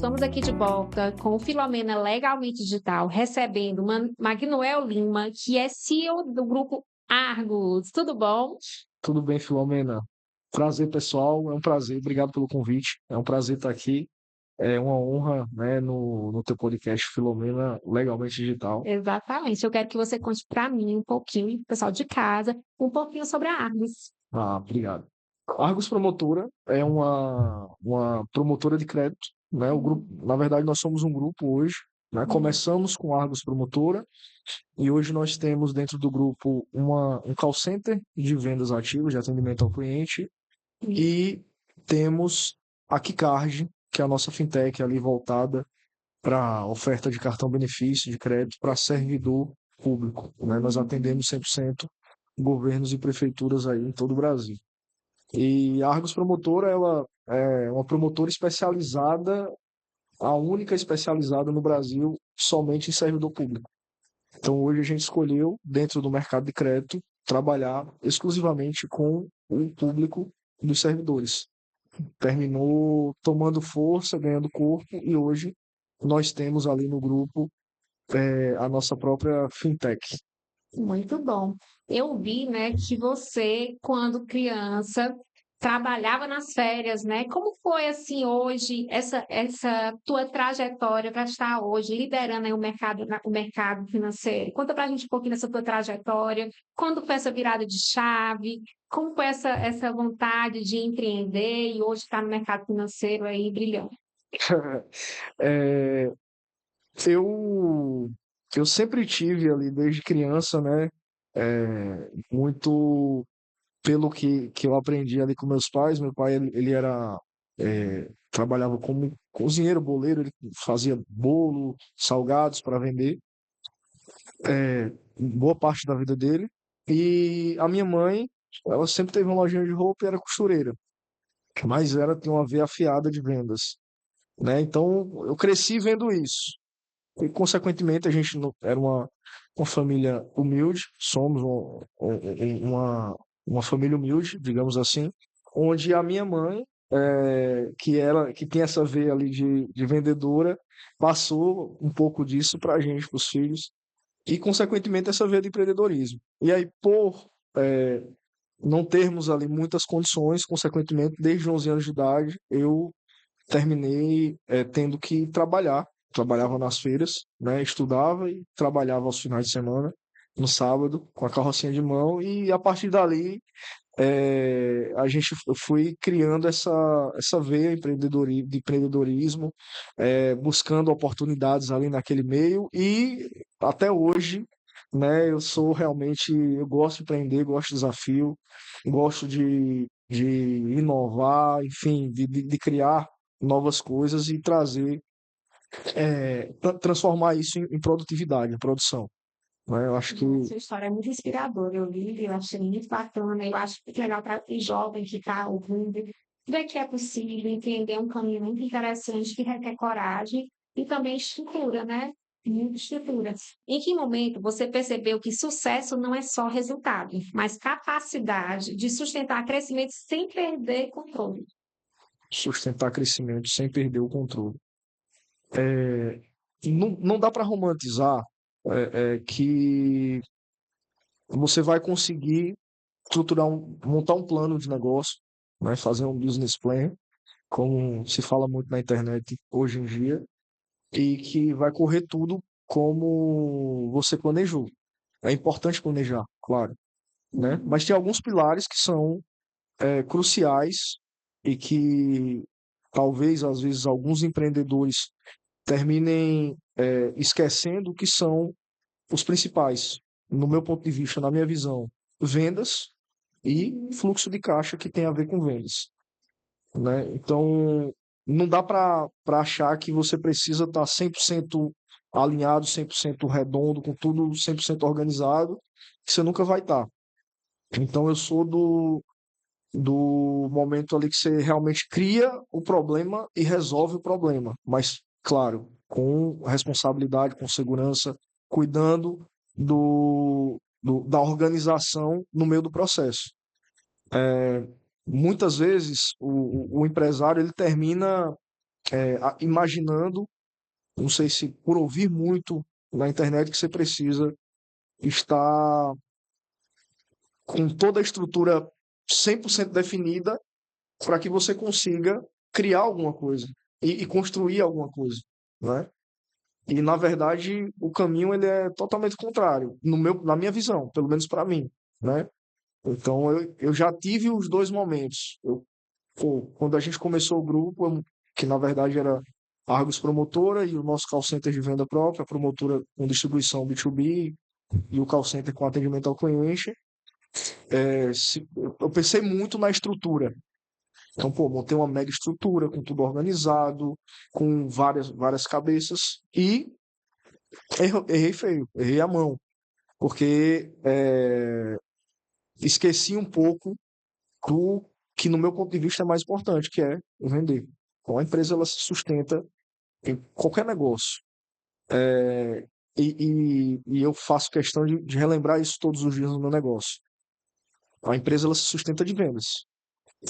estamos aqui de volta com o Filomena Legalmente Digital, recebendo Magnoel Lima, que é CEO do grupo Argos. Tudo bom? Tudo bem, Filomena? Prazer, pessoal. É um prazer. Obrigado pelo convite. É um prazer estar aqui. É uma honra, né, no teu podcast Filomena Legalmente Digital. Exatamente. Eu quero que você conte para mim um pouquinho, e pro pessoal de casa, um pouquinho sobre a Argos. Obrigado. Argos Promotora é uma promotora de crédito, né? O grupo, na verdade, nós somos um grupo hoje, né? Começamos com Argos Promotora e hoje nós temos dentro do grupo um call center de vendas ativas, de atendimento ao cliente, e temos a Kicard, que é a nossa fintech ali voltada para oferta de cartão benefício de crédito para servidor público, né? Nós atendemos 100% governos e prefeituras aí em todo o Brasil. E a Argos Promotora, ela é uma promotora especializada, a única especializada no Brasil somente em servidor público. Então hoje a gente escolheu, dentro do mercado de crédito, trabalhar exclusivamente com o público dos servidores. Terminou tomando força, ganhando corpo, e hoje nós temos ali no grupo a nossa própria fintech. Muito bom. Eu vi, né, que você, quando criança, trabalhava nas férias, né? Como foi assim hoje essa tua trajetória para estar hoje liderando aí o mercado financeiro? Conta para a gente um pouquinho dessa tua trajetória. Quando foi essa virada de chave? Como foi essa vontade de empreender e hoje estar no mercado financeiro aí brilhando? É, eu, eu sempre tive ali, desde criança, né, muito pelo que eu aprendi ali com meus pais. Meu pai, ele era, trabalhava como cozinheiro, boleiro, ele fazia bolo, salgados para vender, boa parte da vida dele. E a minha mãe, ela sempre teve uma lojinha de roupa e era costureira, mas ela tinha uma veia afiada de vendas, né? Então eu cresci vendo isso. E, consequentemente, a gente era uma família humilde, somos uma família humilde, digamos assim, onde a minha mãe, que tem essa veia ali de vendedora, passou um pouco disso para a gente, para os filhos, e, consequentemente, essa veia de empreendedorismo. E aí, por não termos ali muitas condições, consequentemente, desde 11 anos de idade, eu terminei tendo que trabalhar. Trabalhava nas feiras, né? Estudava e trabalhava aos finais de semana, no sábado, com a carrocinha de mão, e a partir dali a gente foi criando essa veia de empreendedorismo, buscando oportunidades ali naquele meio, e até hoje, né, eu gosto de empreender, gosto de desafio, gosto de inovar, enfim, de criar novas coisas e trazer, transformar isso em produtividade, em produção, né? Eu acho que Sua história é muito inspiradora. Eu li, eu achei muito bacana. Eu acho muito legal para o jovem que está ouvindo ver que é possível entender um caminho muito interessante que requer coragem e também estrutura, né? Muita estrutura. Em que momento você percebeu que sucesso não é só resultado, mas capacidade de sustentar crescimento sem perder controle? sustentar crescimento sem perder o controle. Não dá para romantizar que você vai conseguir montar um plano de negócio, né, fazer um business plan, como se fala muito na internet hoje em dia, e que vai correr tudo como você planejou. É importante planejar, claro, né? Mas tem alguns pilares que são cruciais e que talvez às vezes alguns empreendedores terminem esquecendo que são os principais, no meu ponto de vista, na minha visão: vendas e fluxo de caixa, que tem a ver com vendas, né? Então, não dá para achar que você precisa estar 100% alinhado, 100% redondo, com tudo 100% organizado, que você nunca vai estar. Então, eu sou do momento ali que você realmente cria o problema e resolve o problema, mas, claro, com responsabilidade, com segurança, cuidando da organização no meio do processo. Muitas vezes o empresário ele termina imaginando, não sei se por ouvir muito na internet, que você precisa estar com toda a estrutura 100% definida para que você consiga criar alguma coisa e construir alguma coisa, né? E na verdade o caminho ele é totalmente contrário, na minha visão, pelo menos para mim, né? Então eu já tive os dois momentos. Quando a gente começou o grupo, que na verdade era a Argos Promotora e o nosso call center de venda própria, a promotora com distribuição B2B e o call center com atendimento ao cliente, eu pensei muito na estrutura. Então, pô, montei uma mega estrutura com tudo organizado, com várias cabeças e errei feio, errei a mão, porque esqueci um pouco do que, no meu ponto de vista, é mais importante, que é vender. Então, a empresa ela se sustenta em qualquer negócio. E eu faço questão de relembrar isso todos os dias no meu negócio. A empresa ela se sustenta de vendas.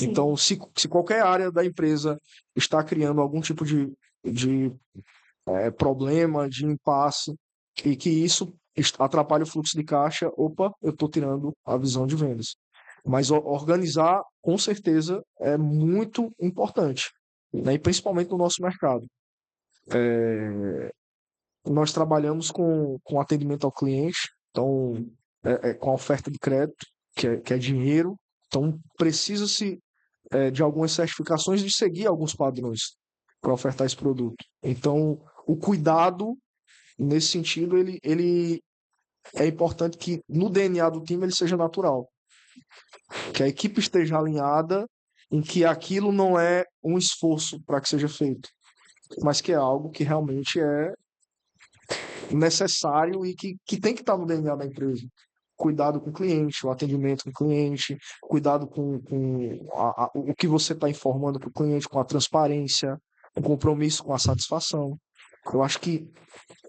Então, Sim, se qualquer área da empresa está criando algum tipo de problema, de impasse, e que isso atrapalha o fluxo de caixa, opa, eu estou tirando a visão de vendas. Mas organizar, com certeza, é muito importante, né? E principalmente no nosso mercado. Nós trabalhamos com atendimento ao cliente, então, com a oferta de crédito, que é dinheiro, então precisa-se de algumas certificações de seguir alguns padrões para ofertar esse produto. Então, o cuidado, nesse sentido, ele é importante que no DNA do time ele seja natural, que a equipe esteja alinhada em que aquilo não é um esforço para que seja feito, mas que é algo que realmente é necessário e que tem que estar no DNA da empresa. Cuidado com o cliente, o atendimento com o cliente, cuidado com o que você está informando para o cliente, com a transparência, o compromisso com a satisfação. Eu acho que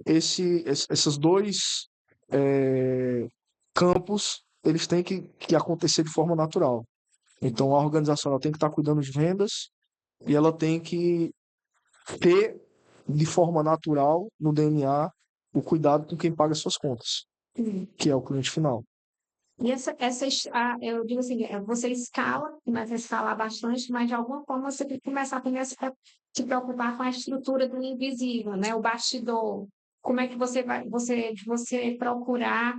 esses dois é, campos eles têm que acontecer de forma natural. Então a organização ela tem que estar cuidando de vendas e ela tem que ter de forma natural no DNA o cuidado com quem paga suas contas, sim. que é o cliente final. E eu digo assim, você escala, começa a escalar bastante, mas de alguma forma você tem que começar também a se preocupar com a estrutura do invisível, né? O bastidor. Como é que você procurar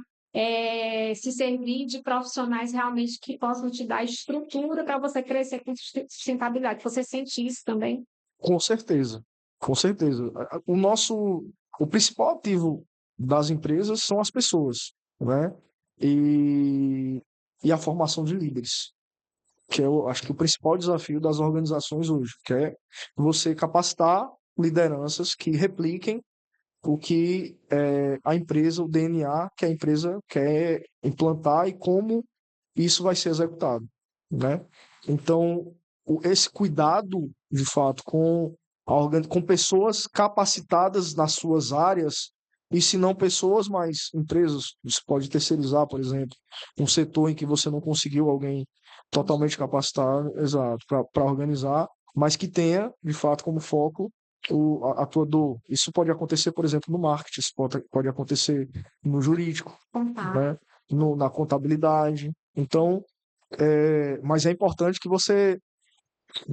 se servir de profissionais realmente que possam te dar estrutura para você crescer com sustentabilidade. Você sente isso também? Com certeza, com certeza. O principal ativo das empresas são as pessoas, né? E, e a formação de líderes, que eu acho que o principal desafio das organizações hoje, que é você capacitar lideranças que repliquem o que a empresa, o DNA que a empresa quer implantar e como isso vai ser executado, né? Então, esse cuidado, de fato, com pessoas capacitadas nas suas áreas, e se não pessoas, mas empresas, você pode terceirizar, por exemplo, um setor em que você não conseguiu alguém totalmente capacitado, exato, para organizar, mas que tenha, de fato, como foco a tua dor. Isso pode acontecer, por exemplo, no marketing, isso pode acontecer no jurídico, Contar. né? Na contabilidade. Então, mas é importante que você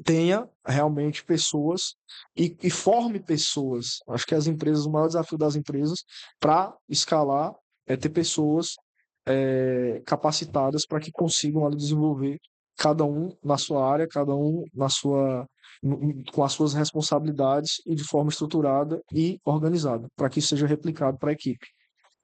tenha realmente pessoas e forme pessoas. Acho que as empresas, o maior desafio das empresas para escalar é ter pessoas capacitadas para que consigam ali desenvolver cada um na sua área, cada um com as suas responsabilidades e de forma estruturada e organizada, para que isso seja replicado para a equipe.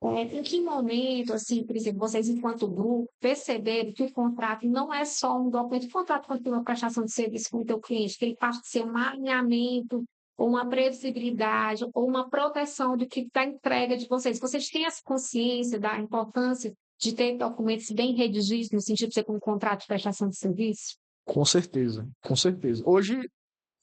Em que momento, assim, por exemplo, vocês, enquanto grupo, perceberam que o contrato não é só um documento, o contrato continua uma prestação de serviço com o teu cliente, que ele passa a ser um alinhamento, ou uma previsibilidade, ou uma proteção do que da entrega de vocês. Vocês têm essa consciência da importância de ter documentos bem redigidos, no sentido de ser um contrato de prestação de serviço? Com certeza, com certeza. Hoje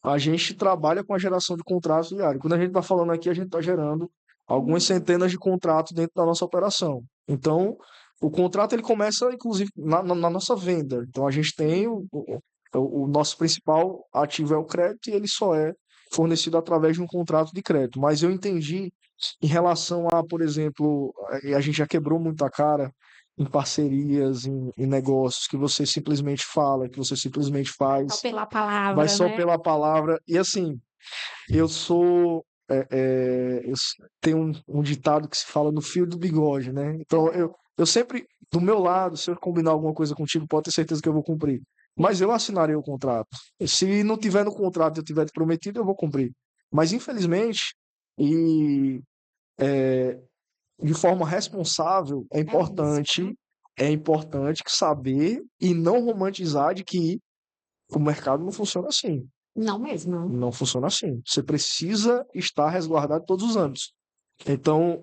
a gente trabalha com a geração de contratos diários. Quando a gente está falando aqui, a gente está gerando algumas centenas de contratos dentro da nossa operação. Então, o contrato ele começa, inclusive, na nossa venda. Então, a gente tem o nosso principal ativo é o crédito e ele só é fornecido através de um contrato de crédito. Mas eu entendi em relação a, por exemplo, a gente já quebrou muita cara em parcerias, em negócios que você simplesmente fala, que você simplesmente Só faz, pela vai palavra, só né? pela palavra. E assim, eu sou. Tenho um ditado que se fala no fio do bigode, né? Então eu sempre, do meu lado, se eu combinar alguma coisa contigo, pode ter certeza que eu vou cumprir. Mas eu assinarei o contrato. Se não tiver no contrato e eu tiver te prometido, eu vou cumprir. Mas infelizmente, e de forma responsável, É isso, né? é importante saber e não romantizar de que o mercado não funciona assim. Não mesmo. Não funciona assim. Você precisa estar resguardado em todos os âmbitos. Então,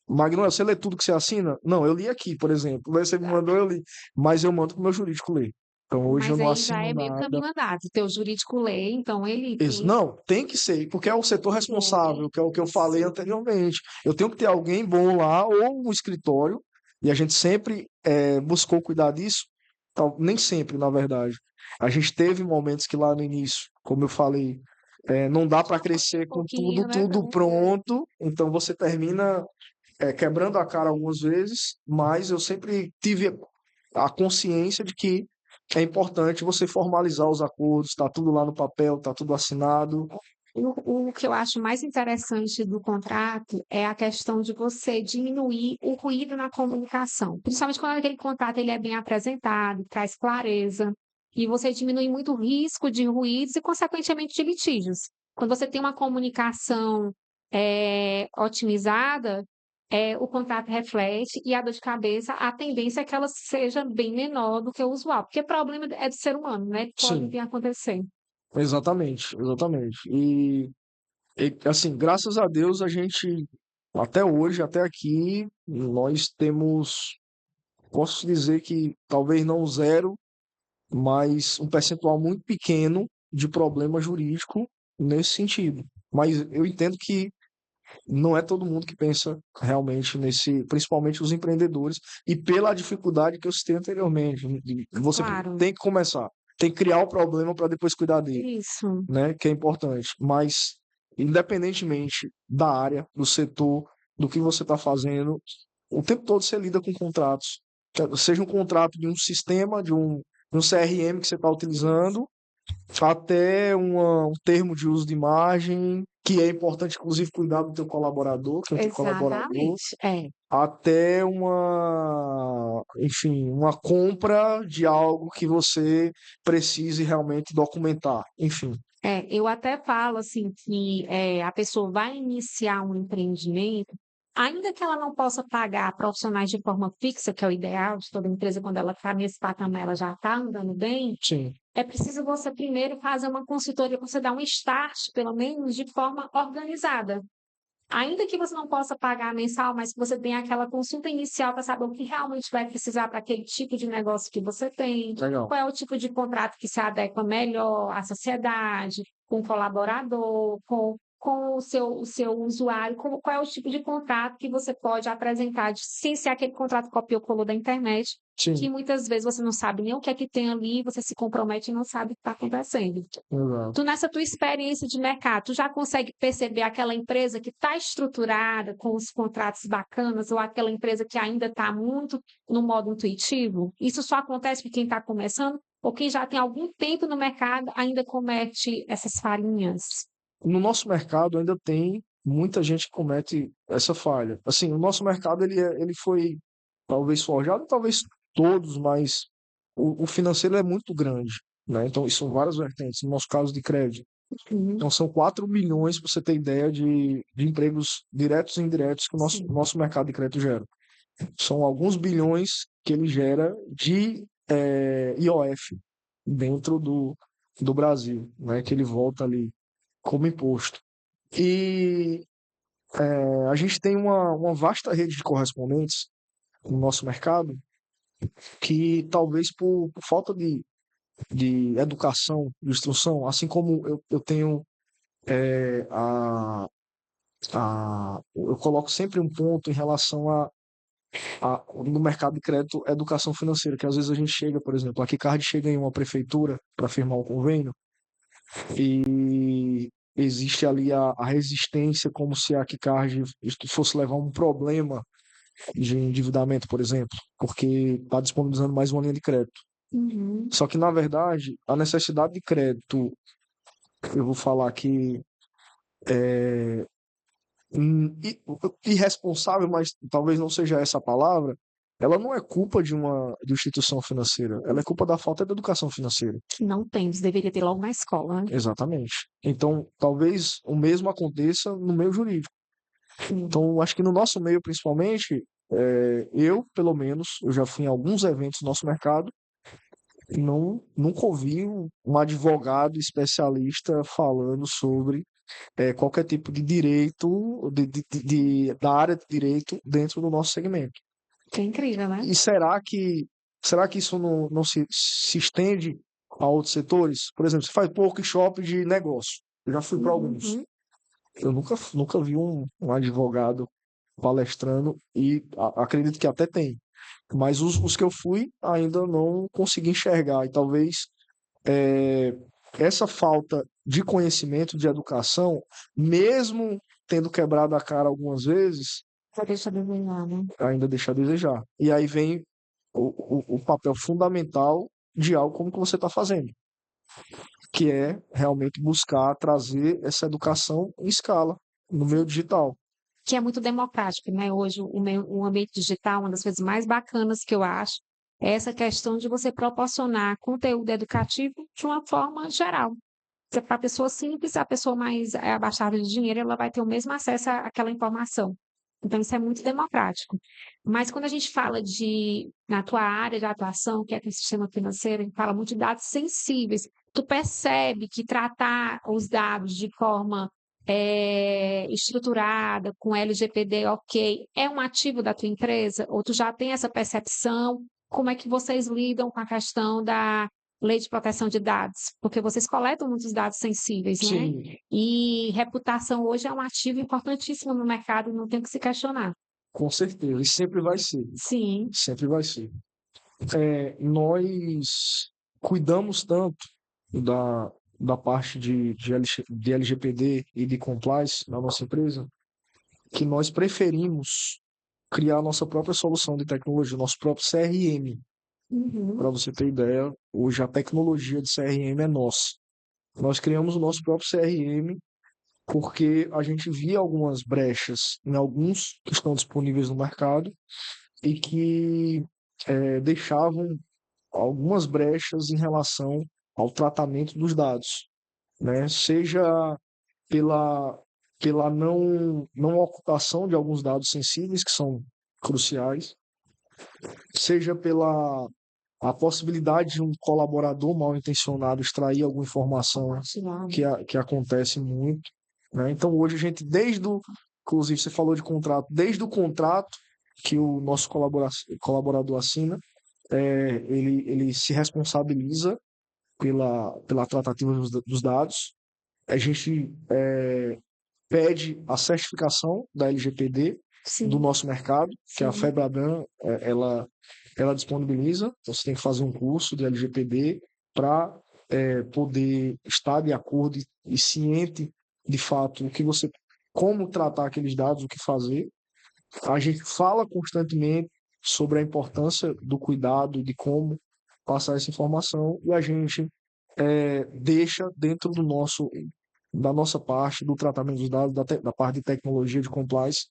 Magno, você lê tudo que você assina? Não, eu li aqui, por exemplo. Você me mandou, eu li. Mas eu mando para o meu jurídico ler. Então, hoje eu Mas não aí já assino é meio nada. caminho andado. O teu jurídico lê, então ele tem Não, tem que ser, porque é o setor que é responsável, que é o que eu falei isso. anteriormente. Eu tenho que ter alguém bom lá, ou um escritório, e a gente sempre buscou cuidar disso. Nem sempre, na verdade. A gente teve momentos que lá no início, como eu falei, não dá para Um crescer com tudo, pouquinho, né? tudo pronto, então você termina quebrando a cara algumas vezes, mas eu sempre tive a consciência de que é importante você formalizar os acordos, está tudo lá no papel, está tudo assinado. O que eu acho mais interessante do contrato é a questão de você diminuir o ruído na comunicação, principalmente quando aquele contrato ele é bem apresentado, traz clareza, e você diminui muito o risco de ruídos e, consequentemente, de litígios. Quando você tem uma comunicação otimizada, o contrato reflete e a dor de cabeça, a tendência é que ela seja bem menor do que o usual, porque problema é do ser humano, né? Pode vir Sim, a acontecer. exatamente, exatamente. Assim, graças a Deus, a gente, até hoje, até aqui, nós temos, posso dizer que talvez não zero, mas um percentual muito pequeno de problema jurídico nesse sentido. Mas eu entendo que não é todo mundo que pensa realmente nesse, principalmente os empreendedores, e pela dificuldade que eu citei anteriormente. Você Claro, tem que começar, tem que criar o problema para depois cuidar dele, isso. né? Que é importante. Mas, independentemente da área, do setor, do que você está fazendo, o tempo todo você lida com contratos. Seja um contrato de um sistema, de um CRM que você está utilizando, até um termo de uso de imagem, que é importante, inclusive, cuidar do teu colaborador, que é o teu colaborador, Exatamente. É, até enfim, uma compra de algo que você precise realmente documentar. Enfim, eu até falo assim que a pessoa vai iniciar um empreendimento, ainda que ela não possa pagar profissionais de forma fixa, que é o ideal de toda empresa, quando ela está nesse patamar, ela já está andando bem, sim, é preciso você primeiro fazer uma consultoria, você dar um start, pelo menos, de forma organizada. Ainda que você não possa pagar mensal, mas que você tenha aquela consulta inicial para saber o que realmente vai precisar para aquele tipo de negócio que você tem, legal. qual é o tipo de contrato que se adequa melhor à sociedade, com o colaborador, com o seu usuário, qual é o tipo de contrato que você pode apresentar, sem ser aquele contrato copia-colou da internet, que Sim, muitas vezes você não sabe nem o que é que tem ali, você se compromete e não sabe o que está acontecendo. exato. Tu, nessa tua experiência de mercado, tu já consegue perceber aquela empresa que está estruturada, com os contratos bacanas, ou aquela empresa que ainda está muito no modo intuitivo? Isso só acontece com quem está começando, ou quem já tem algum tempo no mercado ainda comete essas farinhas? No nosso mercado ainda tem muita gente que comete essa falha. Assim, o nosso mercado ele foi talvez forjado, talvez todos, mas o financeiro é muito grande, né? Então, isso são várias vertentes. No nosso caso de crédito, Uhum, então são 4 milhões, para você ter ideia, de empregos diretos e indiretos que o nosso, sim. nosso mercado de crédito gera. São alguns bilhões que ele gera de IOF dentro do Brasil, né? Que ele volta ali como imposto. E a gente tem uma vasta rede de correspondentes no nosso mercado que talvez por falta de educação, de instrução, assim como eu tenho eu coloco sempre um ponto em relação no mercado de crédito, educação financeira, que às vezes a gente chega, por exemplo, aqui Card chega em uma prefeitura para firmar um convênio existe ali a resistência, como se a Kikard fosse levar um problema de endividamento, por exemplo, porque está disponibilizando mais uma linha de crédito. Uhum. Só que, na verdade, a necessidade de crédito, eu vou falar que irresponsável, mas talvez não seja essa a palavra, ela não é culpa de instituição financeira, ela é culpa da falta de educação financeira. Que não temos, deveria ter logo na escola, né? Exatamente. Então, talvez o mesmo aconteça no meio jurídico. Sim. Então, acho que no nosso meio, principalmente, eu, pelo menos, eu já fui em alguns eventos do nosso mercado e nunca ouvi um advogado especialista falando sobre qualquer tipo de direito, da área de direito dentro do nosso segmento. Que é incrível, né? E será que isso não se estende a outros setores? Por exemplo, você faz workshop de negócio. Eu já fui para alguns. Uhum. Eu nunca vi um advogado palestrando e acredito que até tem. Mas os que eu fui ainda não consegui enxergar. E talvez é, essa falta de conhecimento, de educação, mesmo tendo quebrado a cara algumas vezes, Só deixa de desenhar, né? ainda deixa a desejar. E aí vem o papel fundamental de algo como que você está fazendo, que é realmente buscar trazer essa educação em escala, no meio digital. Que é muito democrático, né? Hoje, o ambiente digital, uma das coisas mais bacanas que eu acho, é essa questão de você proporcionar conteúdo educativo de uma forma geral. Para a pessoa simples, a pessoa mais abastada de dinheiro, ela vai ter o mesmo acesso àquela informação. Então, isso é muito democrático. Mas quando a gente fala na tua área de atuação, que é o sistema financeiro, a gente fala muito de dados sensíveis. Tu percebe que tratar os dados de forma estruturada, com LGPD ok, é um ativo da tua empresa? Ou tu já tem essa percepção? Como é que vocês lidam com a questão da lei de proteção de dados? Porque vocês coletam muitos dados sensíveis, né? Sim, E reputação hoje é um ativo importantíssimo no mercado, não tem o que se questionar. com certeza. E sempre vai ser. Sim. Sempre vai ser. Nós cuidamos tanto da, da parte de LGPD e de compliance na nossa empresa que nós preferimos criar a nossa própria solução de tecnologia, nosso próprio CRM. Para Uhum. você ter ideia, hoje a tecnologia de CRM é nossa. Nós criamos o nosso próprio CRM porque a gente via algumas brechas em alguns que estão disponíveis no mercado e que deixavam algumas brechas em relação ao tratamento dos dados, né? Seja pela, pela não ocultação de alguns dados sensíveis que são cruciais, seja pela a possibilidade de um colaborador mal intencionado extrair alguma informação que acontece muito, né? Então hoje a gente, inclusive você falou de contrato, desde o contrato que o nosso colaborador assina, ele se responsabiliza pela tratativa dos dados. A gente pede a certificação da LGPD do Sim, nosso mercado, que a sim. FEBRABAN ela disponibiliza. Então, você tem que fazer um curso de LGPD para poder estar de acordo e ciente de fato como tratar aqueles dados, o que fazer. A gente fala constantemente sobre a importância do cuidado, de como passar essa informação, e a gente deixa dentro da nossa parte do tratamento dos dados, da parte de tecnologia de compliance,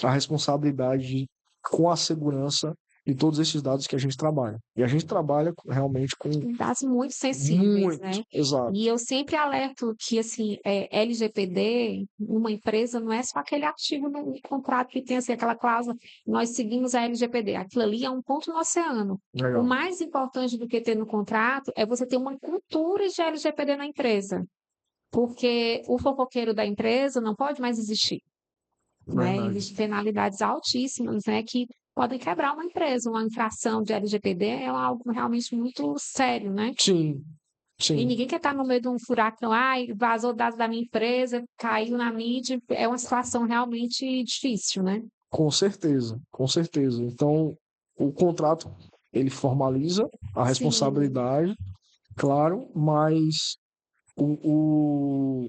a responsabilidade com a segurança de todos esses dados que a gente trabalha. E a gente trabalha realmente com Dados muito sensíveis, muito, né? exato, E eu sempre alerto que, assim, LGPD, uma empresa, não é só aquele artigo no contrato que tem, assim, aquela cláusula, nós seguimos a LGPD. Aquilo ali é um ponto no oceano. O legal, mais importante do que ter no contrato é você ter uma cultura de LGPD na empresa, porque o fofoqueiro da empresa não pode mais existir, né? verdade. Existem penalidades altíssimas, né, que podem quebrar uma empresa. Uma infração de LGPD é algo realmente muito sério, né? Sim, E sim, ninguém quer estar no meio de um furacão, ai, vazou dados da minha empresa, caiu na mídia, é uma situação realmente difícil, né? com certeza, com certeza. Então, o contrato ele formaliza a Sim, responsabilidade, claro, mas o,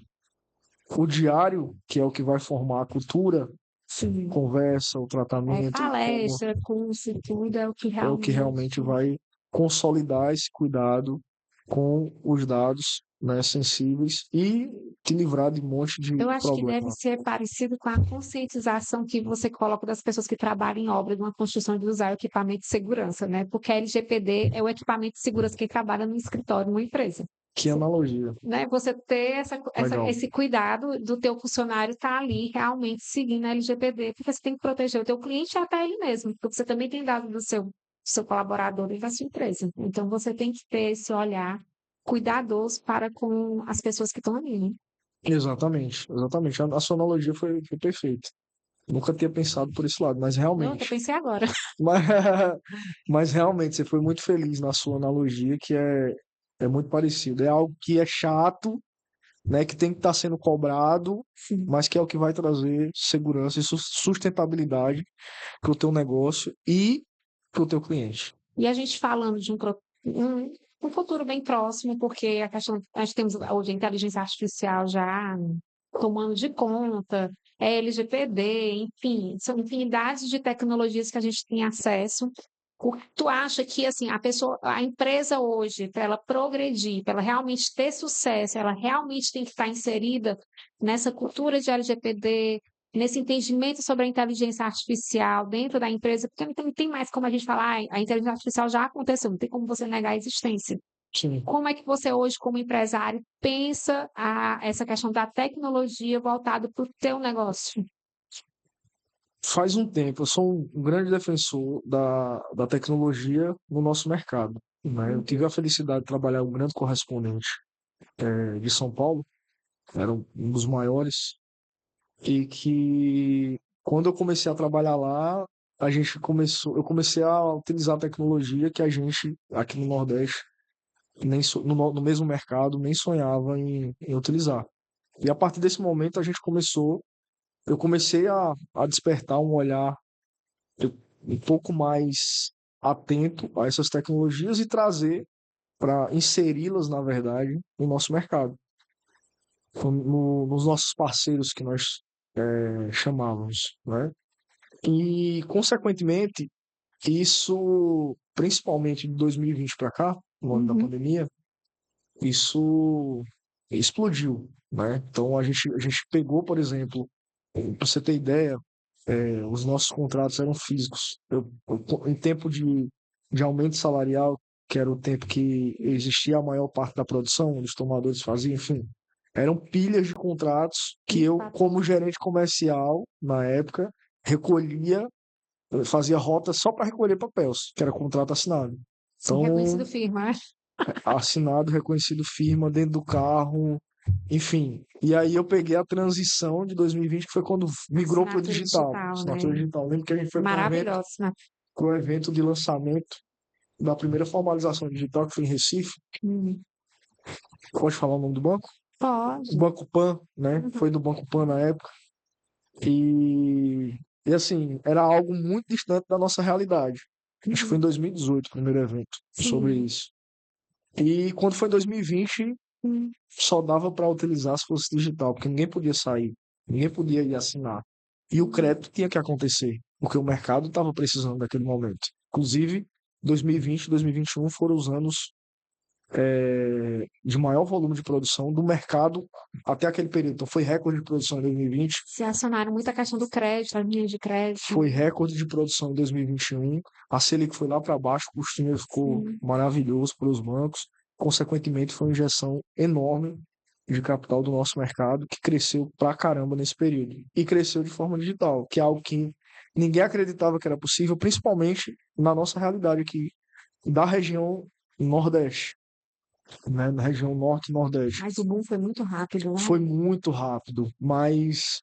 O diário, que é o que vai formar a cultura, Sim. conversa, o tratamento, como Palestra, curso, tudo é o que é o que realmente vai consolidar esse cuidado com os dados, né, sensíveis e te livrar de um monte de eu acho que deve problema. ser parecido com a conscientização que você coloca das pessoas que trabalham em obra de uma construção de usar o equipamento de segurança, né? Porque a LGPD é o equipamento de segurança que trabalha no escritório, numa empresa. Que analogia. Né? Você ter Legal. esse cuidado do teu funcionário estar ali realmente seguindo a LGPD, porque você tem que proteger o teu cliente e até ele mesmo, porque você também tem dado do seu colaborador e da sua empresa. Então, você tem que ter esse olhar cuidadoso para com as pessoas que estão ali, né? Exatamente, exatamente. A sua analogia foi perfeita. Nunca tinha pensado por esse lado, mas Não, eu realmente. pensei agora. Mas, mas realmente, você foi muito feliz na sua analogia, que é muito parecido. É algo que é chato, né, que tem que estar sendo cobrado, Sim. mas que é o que vai trazer segurança e sustentabilidade para o teu negócio e para o teu cliente. E a gente falando de um futuro bem próximo, porque a questão, nós temos hoje a inteligência artificial já tomando de conta, LGPD, enfim, são infinidades de tecnologias que a gente tem acesso. Tu acha que assim, a empresa hoje, para ela progredir, para ela realmente ter sucesso, ela realmente tem que estar inserida nessa cultura de LGPD, nesse entendimento sobre a inteligência artificial dentro da empresa, porque não tem mais como a gente falar, a inteligência artificial já aconteceu, não tem como você negar a existência. Sim. Como é que você hoje, como empresário, pensa essa questão da tecnologia voltada para o teu negócio? Faz um tempo, eu sou um grande defensor da tecnologia no nosso mercado, né? Eu tive a felicidade de trabalhar um grande correspondente de São Paulo, era um dos maiores, e que quando eu comecei a trabalhar lá, eu comecei a utilizar a tecnologia que a gente aqui no Nordeste no mesmo mercado nem sonhava em utilizar. E a partir desse momento eu comecei a despertar um olhar um pouco mais atento a essas tecnologias e trazer para inseri-las, na verdade, no nosso mercado, nos nossos parceiros que nós chamávamos, né? E, consequentemente, isso, principalmente de 2020 para cá, no ano da Uhum. pandemia, isso explodiu, né? Então a gente pegou, por exemplo, para você ter ideia, os nossos contratos eram físicos. Em tempo de aumento salarial, que era o tempo que existia a maior parte da produção, onde os tomadores faziam, enfim, eram pilhas de contratos que eu, como gerente comercial, na época, recolhia, fazia rota só para recolher papéis, que era contrato assinado. Sim, reconhecido Então, firma. assinado, reconhecido firma dentro do carro, enfim. E aí eu peguei a transição de 2020, que foi quando migrou para o Assinatura digital. digital, Assinatura né? digital. Lembro que a gente foi Maravilhoso, né? para o evento de lançamento da primeira formalização digital, que foi em Recife. Hum. Pode falar o nome do banco? O Pode. Banco Pan, né? Uhum. Foi do Banco Pan na época. E assim, era algo muito distante da nossa realidade. Acho que foi em 2018 o primeiro evento sobre Sim. isso. E quando foi em 2020, Hum. só dava para utilizar se fosse digital, porque ninguém podia sair, ninguém podia ir assinar. E o crédito tinha que acontecer, porque o mercado estava precisando daquele momento. Inclusive, 2020 e 2021 foram os anos de maior volume de produção do mercado até aquele período. Então, foi recorde de produção em 2020, Se acionaram muito a questão do crédito, as linhas de crédito. foi recorde de produção em 2021. A Selic foi lá para baixo, o custo ficou Sim. maravilhoso para os bancos. Consequentemente, foi uma injeção enorme de capital do nosso mercado, que cresceu pra caramba nesse período. E cresceu de forma digital, que é algo que ninguém acreditava que era possível, principalmente na nossa realidade aqui, da região Nordeste, né? Na região Norte e Nordeste. Mas o boom foi muito rápido, né? Foi muito rápido, mas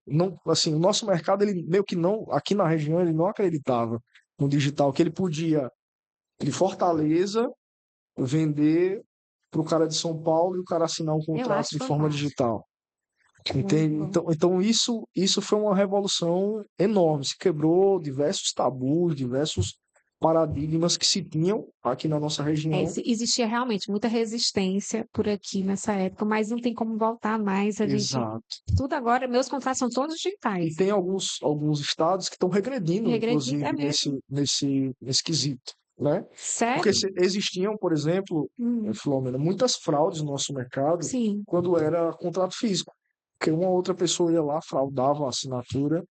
não, assim, o nosso mercado, ele meio que não, aqui na região, ele não acreditava no digital, que ele podia, de Fortaleza, vender para o cara de São Paulo e o cara assinar um Eu contrato acho de forma fantástico. digital. Muito Entende? bom. Então isso foi uma revolução enorme. Se quebrou diversos tabus, diversos paradigmas que se tinham aqui na nossa região. Existia realmente muita resistência por aqui nessa época, mas não tem como voltar mais. A gente, Exato. tudo agora, meus contratos são todos E digitais. tem alguns estados que estão regredindo, Regredindo é inclusive, mesmo. nesse quesito, né? Porque Sério? existiam, por exemplo, Hum, Filomena, muitas fraudes no nosso mercado sim. quando era contrato físico. Porque uma outra pessoa ia lá, fraudava a assinatura.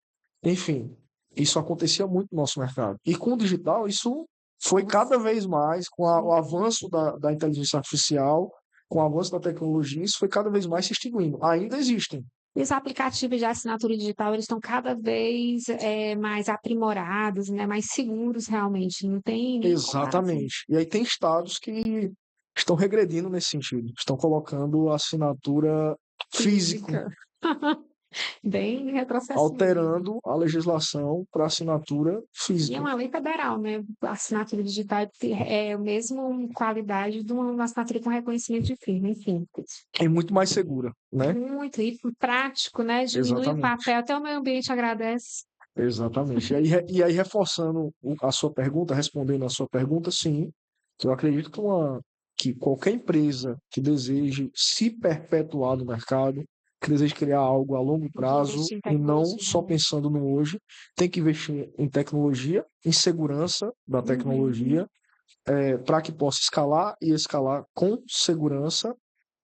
Enfim, isso acontecia muito no nosso mercado. E com o digital, isso foi cada vez mais, com o avanço da inteligência artificial, com o avanço da tecnologia, isso foi cada vez mais se extinguindo. Ainda existem. E os aplicativos de assinatura digital, eles estão cada vez mais aprimorados, né? Mais seguros realmente. Não tem nem comparação. Exatamente. E aí tem estados que estão regredindo nesse sentido, estão colocando a assinatura físico, Física. Bem retrocessão. alterando a legislação para assinatura E é física. uma lei federal, né? A assinatura digital é a mesma qualidade de uma assinatura com reconhecimento de firma, enfim. É muito mais segura, né? Muito, e prático, né? Diminui o Exatamente. papel, até o meio ambiente agradece. Exatamente. E aí reforçando a sua pergunta, respondendo a sua pergunta, sim, eu acredito que qualquer empresa que deseje se perpetuar no mercado, que deseje criar algo a longo Tem que prazo investir em e não tecnologia, só né? pensando no hoje, tem que investir em tecnologia, em segurança da Uhum. tecnologia, para que possa escalar e escalar com segurança,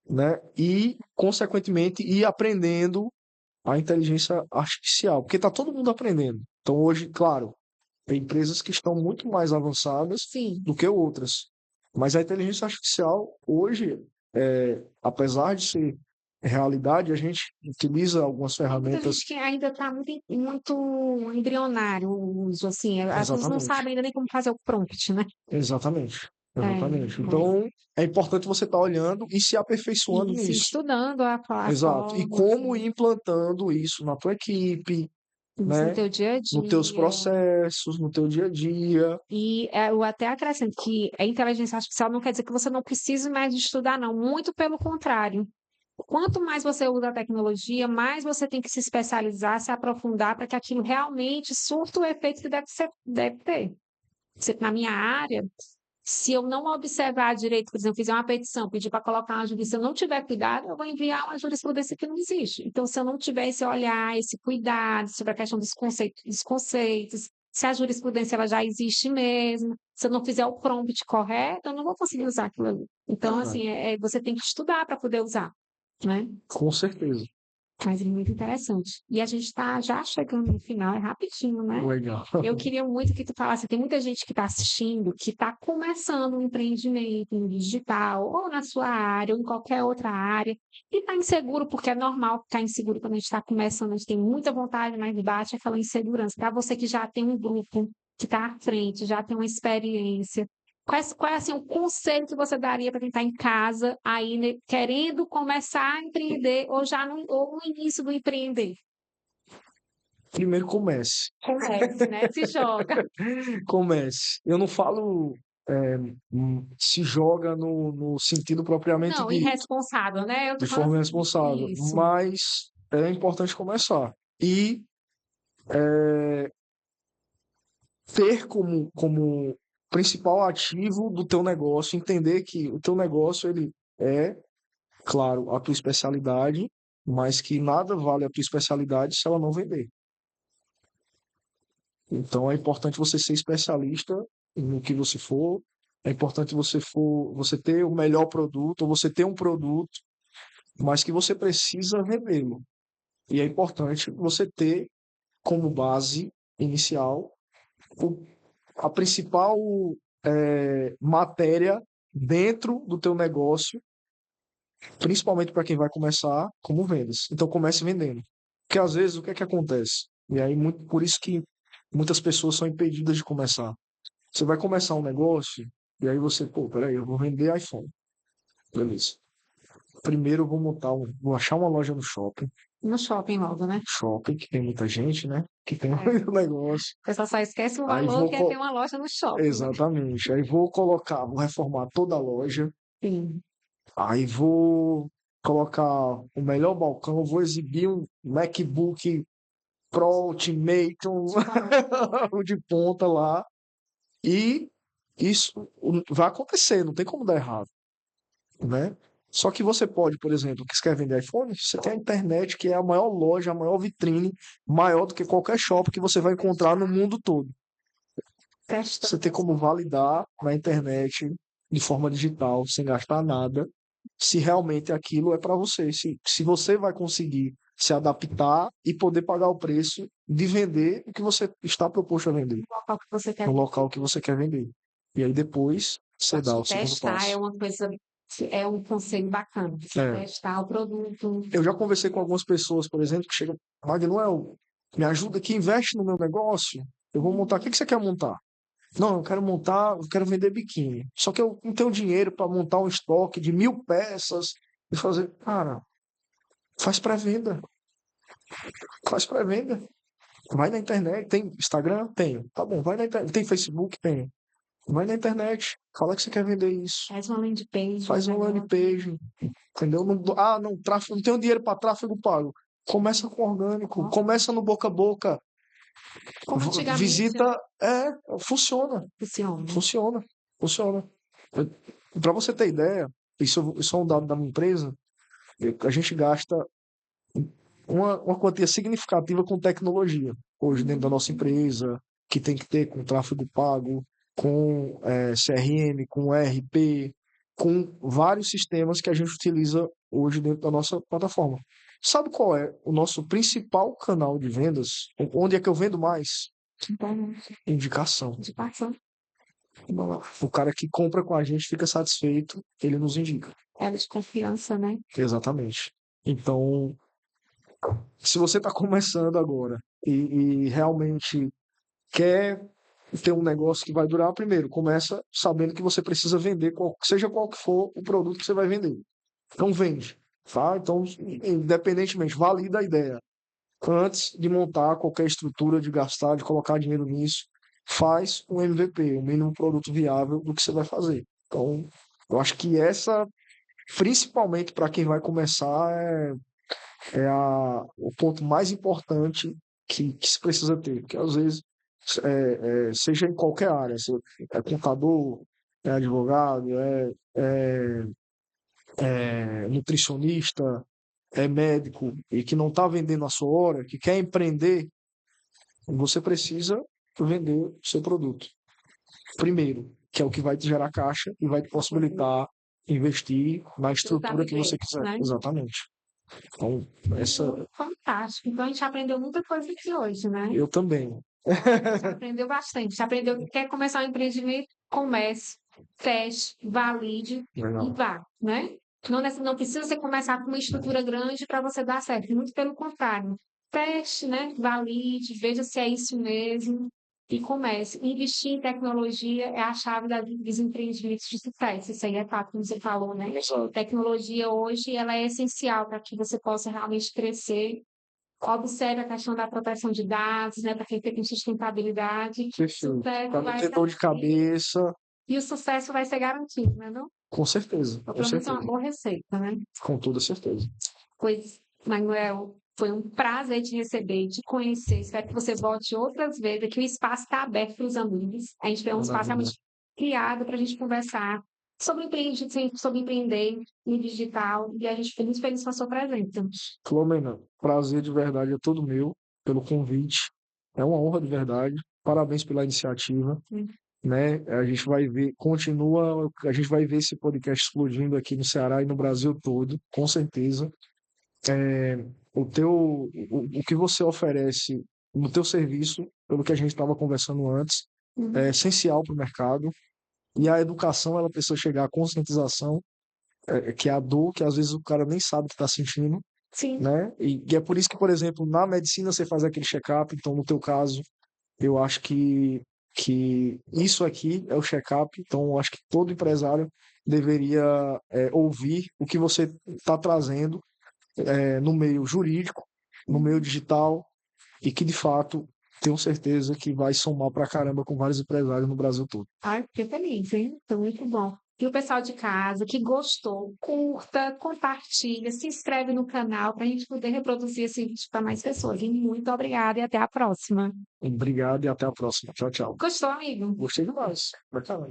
né? E, consequentemente, ir aprendendo a inteligência artificial, porque está todo mundo aprendendo. Então, hoje, claro, tem empresas que estão muito mais avançadas Sim. do que outras. Mas a inteligência artificial, hoje, apesar de ser realidade, a gente utiliza algumas Tem muita ferramentas. gente que ainda está muito embrionário o uso, assim. As pessoas não Exatamente, sabem ainda nem como fazer o prompt, né? exatamente, É, exatamente. mas Então, é importante você estar olhando e se aperfeiçoando e se nisso. estudando a Exato. E forma, como ir assim, implantando isso na tua equipe, isso no né? teu dia a Nos teus dia. processos, no teu dia a dia. E eu até acrescento que a inteligência artificial não quer dizer que você não precise mais de estudar, não. Muito pelo contrário. Quanto mais você usa a tecnologia, mais você tem que se especializar, se aprofundar para que aquilo realmente surta o efeito que deve ter. Na minha área, se eu não observar direito, por exemplo, fizer uma petição, pedir para colocar uma jurisprudência, se eu não tiver cuidado, eu vou enviar uma jurisprudência que não existe. Então, se eu não tiver esse olhar, esse cuidado sobre a questão dos conceitos, se a jurisprudência ela já existe mesmo, se eu não fizer o prompt correto, eu não vou conseguir usar aquilo ali. Então, É, assim, você tem que estudar para poder usar, né? com certeza. Mas é muito interessante. E a gente está já chegando no final, é rapidinho, né? Legal. Eu queria muito que tu falasse, tem muita gente que está assistindo, que está começando um empreendimento em digital, ou na sua área, ou em qualquer outra área, e está inseguro, porque é normal ficar inseguro quando a gente está começando, a gente tem muita vontade, mas bate aquela insegurança. Para você que já tem um grupo, que está à frente, já tem uma experiência, qual é assim, o conselho que você daria para quem está em casa, aí, né, querendo começar a empreender, ou no início do empreender? Primeiro comece. Comece, né? Se joga. Comece. Eu não falo se joga no sentido propriamente Não, dito, irresponsável, né? Eu tô de falando forma assim, responsável, isso. mas é importante começar. E ter como principal ativo do teu negócio, entender que o teu negócio ele é, claro, a tua especialidade, mas que nada vale a tua especialidade se ela não vender. Então é importante você ser especialista no que você for, é importante você ter o melhor produto, ou você ter um produto, mas que você precisa vendê-lo. E é importante você ter como base inicial o- a principal matéria dentro do teu negócio, principalmente para quem vai começar como vendas. Então comece vendendo. Porque às vezes o que é que acontece? E aí por isso que muitas pessoas são impedidas de começar. Você vai começar um negócio e aí você, pô, peraí, eu vou vender iPhone. Beleza. Primeiro eu vou achar uma loja no shopping, No shopping logo, né? que tem muita gente, né? Que tem É. muito negócio. O pessoal só esquece o Aí valor vou, que é ter uma loja no shopping, né? exatamente. Aí vou reformar toda a loja. Sim. Aí vou colocar o melhor balcão, vou exibir um MacBook Pro Ultimate, De ponta. o de ponta lá. E isso vai acontecer, não tem como dar errado, né? Só que você pode, por exemplo, que você quer vender iPhone, você tem a internet, que é a maior loja, a maior vitrine, maior do que qualquer shopping que você vai encontrar no mundo todo. Você tem como validar na internet, de forma digital, sem gastar nada, se realmente aquilo é para você, se você vai conseguir se adaptar e poder pagar o preço de vender o que você está proposto a vender, local que você quer no vir. local que você quer vender. E aí depois você Acho dá que o segundo testar é passo. uma coisa, é um conselho bacana. Você É, testar o produto. eu já conversei com algumas pessoas, por exemplo, que chegam, Magnuel, me ajuda aqui, investe no meu negócio. Eu vou montar. O que que você quer montar? Não, eu quero montar, eu quero vender biquíni. Só que eu não tenho dinheiro para montar um estoque de 1.000 peças e fazer. Cara, faz pré-venda. Faz pré-venda. Vai na internet. Tem Instagram? Tenho. Tá bom, vai na internet. Tem Facebook? Tenho. Vai na internet. Fala que você quer vender isso. Faz uma landing page, um Faz uma landing negócio. page. Entendeu? Não, não, tráfego, não tenho dinheiro para tráfego pago. Começa com orgânico. Começa no boca a boca. Como antigamente, né? Visita. Funciona. Funciona. Funciona. Funciona. Para você ter ideia, isso é um dado da minha empresa, a gente gasta uma quantia significativa com tecnologia. Hoje, dentro da nossa empresa, que tem que ter com tráfego pago, com CRM, com ERP, com vários sistemas que a gente utiliza hoje dentro da nossa plataforma. Sabe qual é o nosso principal canal de vendas? Onde é que eu vendo mais? Então, Indicação. de passão. O cara que compra com a gente fica satisfeito, ele nos indica. Ela de confiança, né? Exatamente. Então, se você está começando agora e realmente quer ter um negócio que vai durar, primeiro, começa sabendo que você precisa vender, seja qual que for o produto que você vai vender. Então, vende. Tá? Então, independentemente, valida a ideia. Antes de montar qualquer estrutura, de gastar, de colocar dinheiro nisso, faz um MVP, o mínimo produto viável do que você vai fazer. Então, eu acho que essa, principalmente para quem vai começar, o ponto mais importante que se precisa ter. Porque às vezes, seja em qualquer área, se é contador, é advogado, é nutricionista, é médico e que não está vendendo a sua hora, que quer empreender, você precisa vender o seu produto. Primeiro, que é o que vai te gerar caixa e vai te possibilitar investir na estrutura que você quiser. Né? Exatamente. Então, essa Fantástico. Então a gente aprendeu muita coisa aqui hoje, né? eu também. Você aprendeu bastante. Você aprendeu que quer começar um empreendimento, comece, teste, valide e Legal. vá, né? Não precisa você começar com uma estrutura grande para você dar certo. Muito pelo contrário. Teste, né? Valide, veja se é isso mesmo e comece. Investir em tecnologia é a chave dos empreendimentos de sucesso. Isso aí é fato, como você falou, né? Exato. Tecnologia hoje ela é essencial para que você possa realmente crescer. Observe a questão da proteção de dados, né, para quem tem sustentabilidade. Perfeito. Sucesso Para não vai ter ser dor de cabeça, e o sucesso vai ser garantido, né, não? com certeza, Ou com pelo menos é uma certeza, boa receita, né? com toda certeza. Pois, Manuel, foi um prazer te receber, te conhecer. Espero que você volte outras vezes. Aqui o espaço está aberto para os amigos. A gente tem um espaço Maravilha. realmente criado para a gente conversar sobre empreender no digital. E a gente fica muito feliz com a sua presença. Filomena, prazer de verdade é todo meu pelo convite. É uma honra de verdade. Parabéns pela iniciativa, Hum. né? A gente vai ver, a gente vai ver esse podcast explodindo aqui no Ceará e no Brasil todo, com certeza. O que você oferece no teu serviço, pelo que a gente estava conversando antes, é essencial para o mercado. E a educação, ela precisa chegar à conscientização, que é a dor que às vezes o cara nem sabe que está sentindo, Sim. né? E é por isso que, por exemplo, na medicina você faz aquele check-up, então no teu caso, eu acho que isso aqui é o check-up, então eu acho que todo empresário deveria ouvir o que você está trazendo no meio jurídico, no meio digital, e que de fato tenho certeza que vai somar pra caramba com vários empresários no Brasil todo. Ai, fiquei feliz, hein? Foi muito bom. E o pessoal de casa que gostou, curta, compartilha, se inscreve no canal para a gente poder reproduzir esse vídeo para mais pessoas. E muito obrigada e até a próxima. Obrigado e até a próxima. Tchau, tchau. Gostou, amigo? Gostei demais. Bacana.